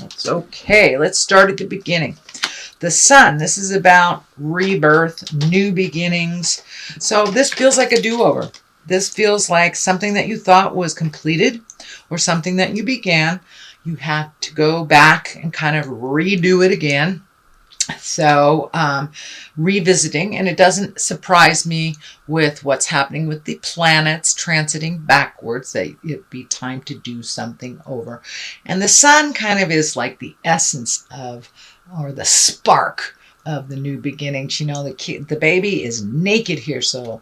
That's okay. Let's start at the beginning. The sun, this is about rebirth, new beginnings. So this feels like a do-over. This feels like something that you thought was completed or something that you began. You have to go back and kind of redo it again. So revisiting, and it doesn't surprise me with what's happening with the planets transiting backwards that it'd be time to do something over. And the sun kind of is like the essence of, or the spark of the new beginnings. You know, the baby is naked here, so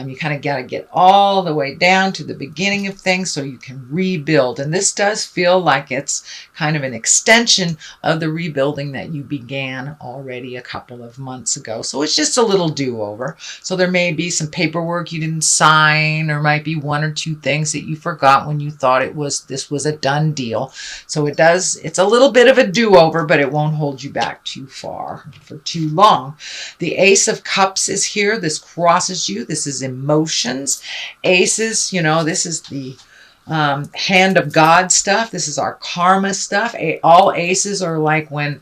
you kind of got to get all the way down to the beginning of things so you can rebuild. And this does feel like it's kind of an extension of the rebuilding that you began already a couple of months ago. So it's just a little do-over. So there may be some paperwork you didn't sign, or might be one or two things that you forgot when you thought this was a done deal. So it's a little bit of a do-over, but it won't hold you back too far for too long. The Ace of Cups is here. This crosses you. This is emotions. Aces, you know, this is the hand of God stuff. This is our karma stuff. All aces are like when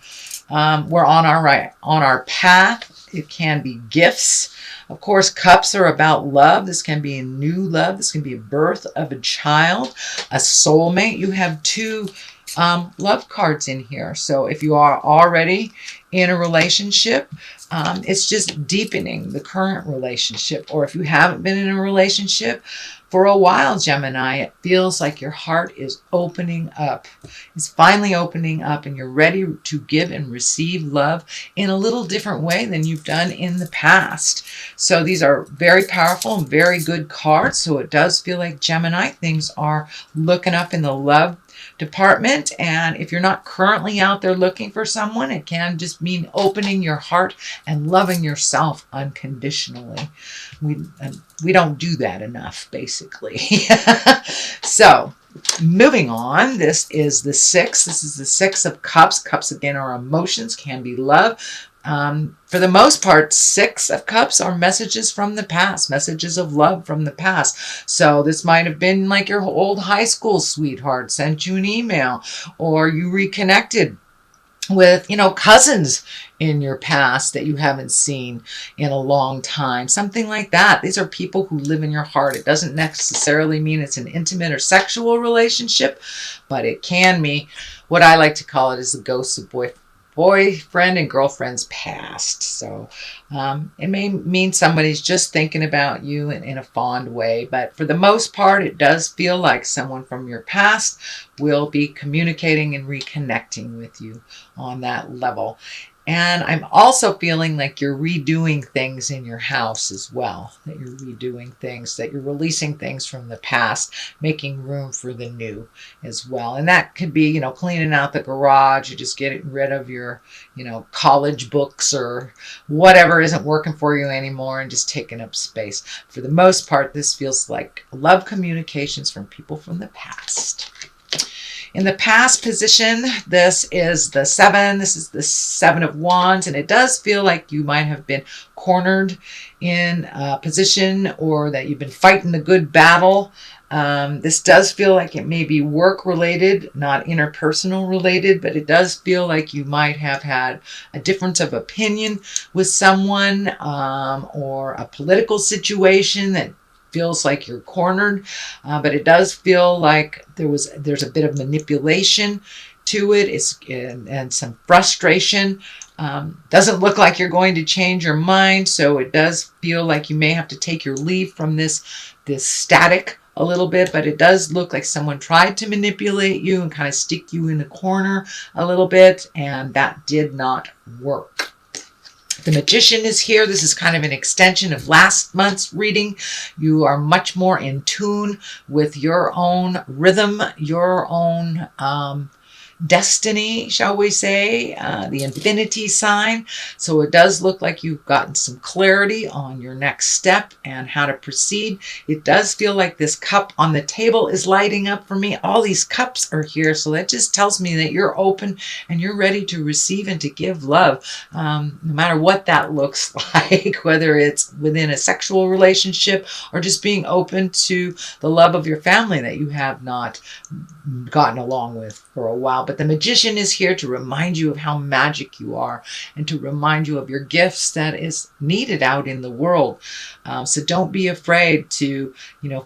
we're on our path. It can be gifts. Of course, cups are about love. This can be a new love. This can be a birth of a child, a soulmate. You have two love cards in here. So if you are already in a relationship, it's just deepening the current relationship. Or if you haven't been in a relationship for a while, Gemini, it feels like your heart is opening up. It's finally opening up, and you're ready to give and receive love in a little different way than you've done in the past. So these are very powerful and very good cards. So it does feel like, Gemini, things are looking up in the love department. And if you're not currently out there looking for someone, it can just mean opening your heart and loving yourself unconditionally. We don't do that enough, basically. So moving on, this is the Six. This is the Six of Cups. Cups, again, are emotions, can be love. For the most part, Six of Cups are messages from the past, messages of love from the past. So this might have been like your old high school sweetheart sent you an email, or you reconnected with, cousins in your past that you haven't seen in a long time. Something like that. These are people who live in your heart. It doesn't necessarily mean it's an intimate or sexual relationship, but it can be, what I like to call it, is the ghosts of boyfriend and girlfriend's past. So it may mean somebody's just thinking about you in a fond way, but for the most part, it does feel like someone from your past will be communicating and reconnecting with you on that level. And I'm also feeling like you're redoing things in your house as well, that you're redoing things, that you're releasing things from the past, making room for the new as well. And that could be, cleaning out the garage, or just getting rid of your, college books or whatever isn't working for you anymore and just taking up space. For the most part, this feels like love communications from people from the past. In the past position, this is the Seven. This is the Seven of Wands, and it does feel like you might have been cornered in a position, or that you've been fighting a good battle. This does feel like it may be work related, not interpersonal related, but it does feel like you might have had a difference of opinion with someone, or a political situation that feels like you're cornered, but it does feel like there's a bit of manipulation to it, and some frustration. Doesn't look like you're going to change your mind, so it does feel like you may have to take your leave from this static a little bit, but it does look like someone tried to manipulate you and kind of stick you in the corner a little bit, and that did not work. The Magician is here. This is kind of an extension of last month's reading. You are much more in tune with your own rhythm, your own destiny, shall we say, the infinity sign. So it does look like you've gotten some clarity on your next step and how to proceed. It does feel like this cup on the table is lighting up for me. All these cups are here, so that just tells me that you're open and you're ready to receive and to give love, no matter what that looks like, whether it's within a sexual relationship or just being open to the love of your family that you have not gotten along with for a while. But the Magician is here to remind you of how magic you are and to remind you of your gifts that is needed out in the world. So don't be afraid to,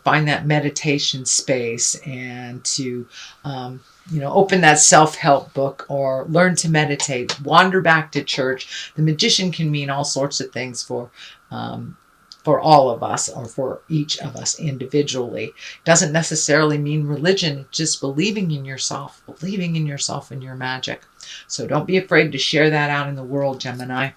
find that meditation space and to, open that self-help book or learn to meditate, wander back to church. The Magician can mean all sorts of things for all of us or for each of us individually. It doesn't necessarily mean religion. It's just believing in yourself and your magic. So don't be afraid to share that out in the world, Gemini.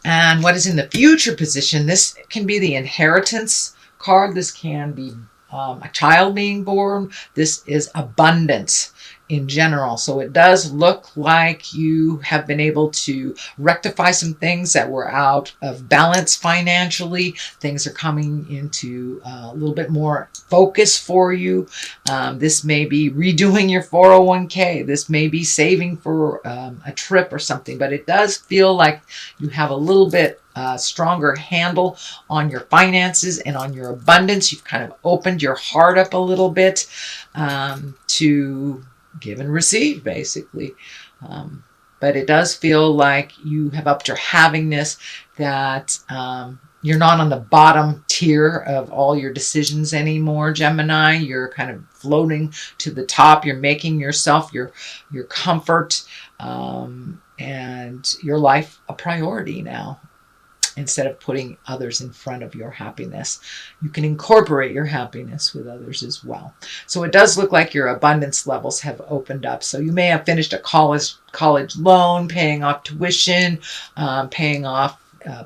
And what is in the future position? This can be the inheritance card. This can be a child being born. This is abundance in general. So it does look like you have been able to rectify some things that were out of balance financially. Things are coming into a little bit more focus for you. This may be redoing your 401k. This may be saving for a trip or something, but it does feel like you have a little bit stronger handle on your finances and on your abundance. You've kind of opened your heart up a little bit to give and receive, basically. But it does feel like you have upped your havingness, that you're not on the bottom tier of all your decisions anymore, Gemini. You're kind of floating to the top. You're making yourself, your comfort, and your life a priority now. Instead of putting others in front of your happiness, you can incorporate your happiness with others as well. So it does look like your abundance levels have opened up. So you may have finished a college loan, paying off tuition, paying off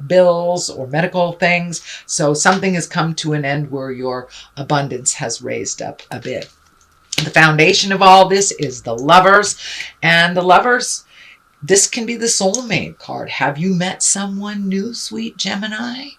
bills or medical things. So something has come to an end where your abundance has raised up a bit. The foundation of all this is the Lovers, and the Lovers, this can be the soulmate card. Have you met someone new, sweet Gemini?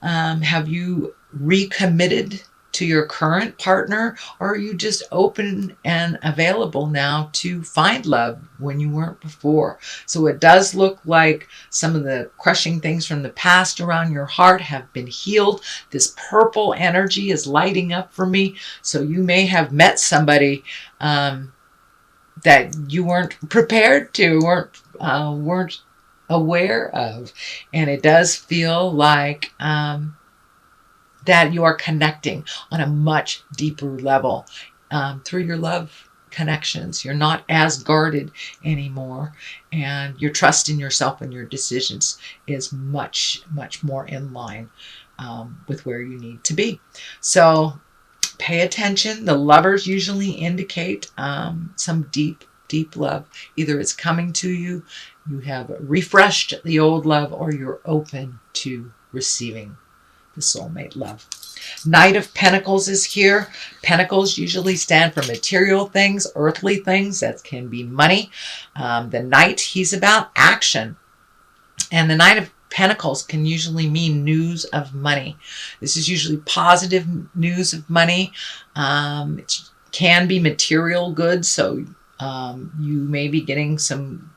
Have you recommitted to your current partner, or are you just open and available now to find love when you weren't before? So it does look like some of the crushing things from the past around your heart have been healed. This purple energy is lighting up for me. So you may have met somebody that you weren't prepared to, weren't aware of. And it does feel like that you are connecting on a much deeper level through your love connections. You're not as guarded anymore, and your trust in yourself and your decisions is much, much more in line with where you need to be. So pay attention. The Lovers usually indicate some deep, deep love. Either it's coming to you, you have refreshed the old love, or you're open to receiving the soulmate love. Knight of Pentacles is here. Pentacles usually stand for material things, earthly things. That can be money. The Knight, he's about action. And the Knight of Pentacles can usually mean news of money. This is usually positive news of money. It can be material goods. So you may be getting some,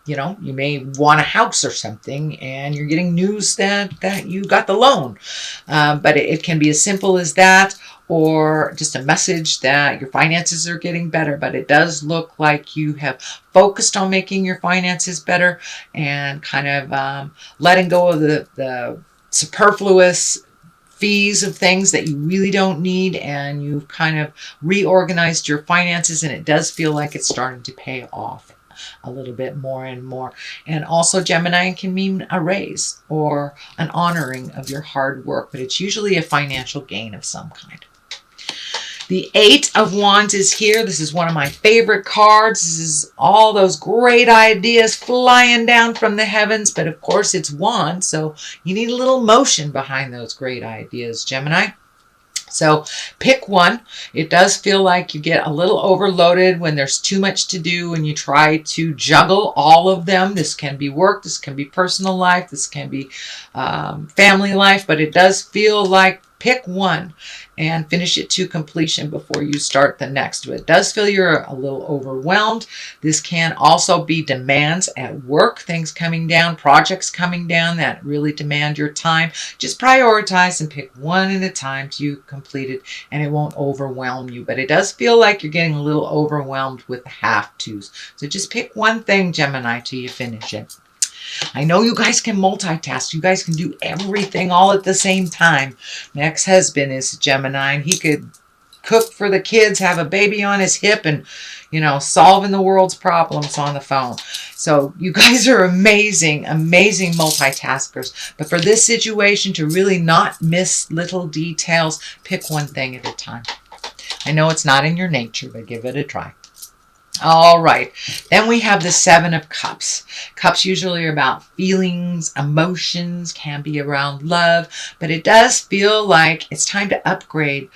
you may want a house or something, and you're getting news that you got the loan. But it can be as simple as that, or just a message that your finances are getting better. But it does look like you have focused on making your finances better and kind of letting go of the superfluous fees of things that you really don't need, and you've kind of reorganized your finances, and it does feel like it's starting to pay off a little bit more and more. And also, Gemini can mean a raise or an honoring of your hard work, but it's usually a financial gain of some kind. The Eight of Wands is here. This is one of my favorite cards. This is all those great ideas flying down from the heavens, but of course it's wands, so you need a little motion behind those great ideas, Gemini. So pick one. It does feel like you get a little overloaded when there's too much to do and you try to juggle all of them. This can be work, this can be personal life, this can be family life, but it does feel like pick one and finish it to completion before you start the next. But it does feel you're a little overwhelmed. This can also be demands at work, things coming down, projects coming down that really demand your time. Just prioritize and pick one at a time till you complete it, and it won't overwhelm you. But it does feel like you're getting a little overwhelmed with the have-tos. So just pick one thing, Gemini, till you finish it. I know you guys can multitask. You guys can do everything all at the same time. My ex-husband is a Gemini, and he could cook for the kids, have a baby on his hip, and, you know, solving the world's problems on the phone. So you guys are amazing, amazing multitaskers. But for this situation, to really not miss little details, pick one thing at a time. I know it's not in your nature, but give it a try. All right, then we have the Seven of Cups. Cups usually are about feelings, emotions, can be around love, but it does feel like it's time to upgrade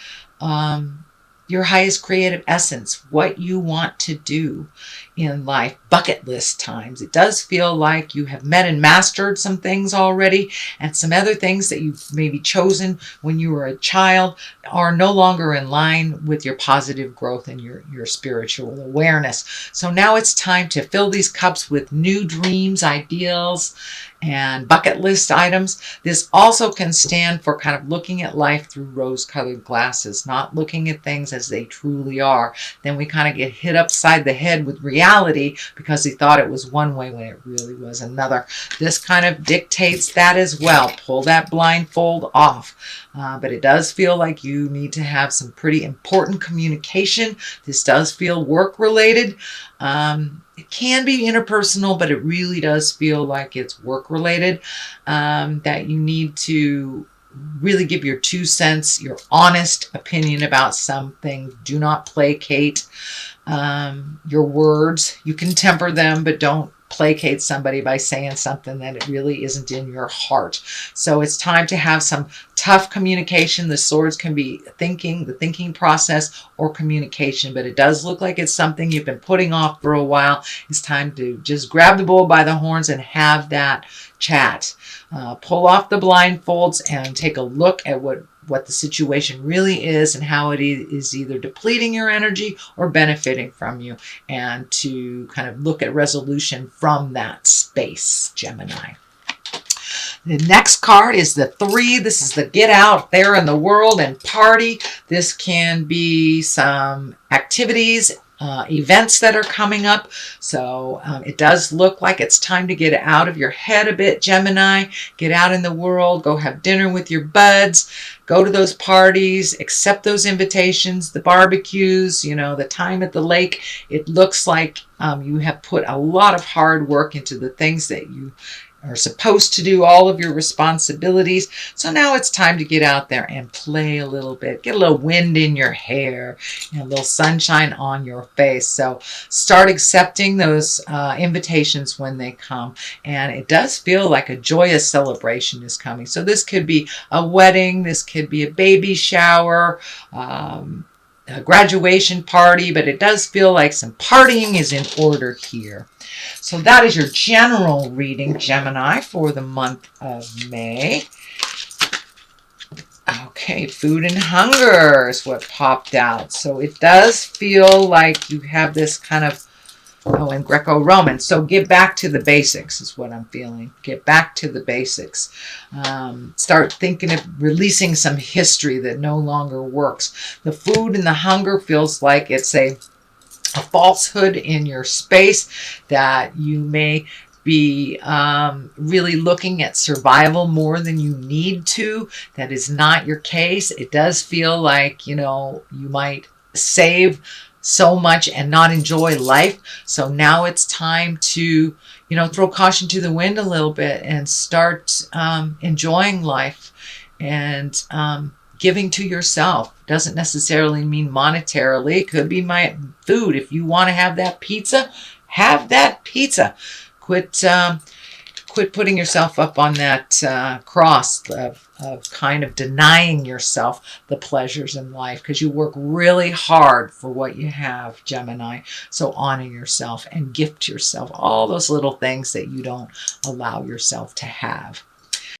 your highest creative essence, what you want to do in life, bucket list times. It does feel like you have met and mastered some things already, and some other things that you've maybe chosen when you were a child are no longer in line with your positive growth and your spiritual awareness. So now it's time to fill these cups with new dreams, ideals, and bucket list items. This also can stand for kind of looking at life through rose-colored glasses, not looking at things as they truly are. Then we kind of get hit upside the head with reality because we thought it was one way when it really was another. This kind of dictates that as well. Pull that blindfold off. But it does feel like you need to have some pretty important communication. This does feel work-related. It can be interpersonal, but it really does feel like it's work-related, that you need to really give your 2 cents, your honest opinion about something. Do not placate your words. You can temper them, but don't placate somebody by saying something that it really isn't in your heart. So it's time to have some tough communication. The swords can be thinking, the thinking process, or communication, but it does look like it's something you've been putting off for a while. It's time to just grab the bull by the horns and have that chat. Pull off the blindfolds and take a look at what the situation really is and how it is either depleting your energy or benefiting from you, and to kind of look at resolution from that space, Gemini. The next card is the 3. This is the get out there in the world and party. This can be some activities, events that are coming up. So it does look like it's time to get out of your head a bit, Gemini. Get out in the world, go have dinner with your buds, go to those parties, accept those invitations, the barbecues, you know, the time at the lake. It looks like you have put a lot of hard work into the things that you are supposed to do, all of your responsibilities. So now it's time to get out there and play a little bit, get a little wind in your hair and a little sunshine on your face. So start accepting those invitations when they come. And it does feel like a joyous celebration is coming. So this could be a wedding, this could be a baby shower, a graduation party, but it does feel like some partying is in order here. So that is your general reading, Gemini, for the month of May. Okay, food and hunger is what popped out. So it does feel like you have this kind of, in Greco-Roman. So get back to the basics is what I'm feeling. Get back to the basics. Start thinking of releasing some history that no longer works. The food and the hunger feels like it's a falsehood in your space, that you may be really looking at survival more than you need to. That is not your case. It does feel like, you know, you might save so much and not enjoy life. So now it's time to, you know, throw caution to the wind a little bit and start enjoying life and giving to yourself. Doesn't necessarily mean monetarily. It could be my food. If you want to have that pizza, have that pizza. Quit putting yourself up on that cross of kind of denying yourself the pleasures in life, because you work really hard for what you have, Gemini. So honor yourself and gift yourself all those little things that you don't allow yourself to have.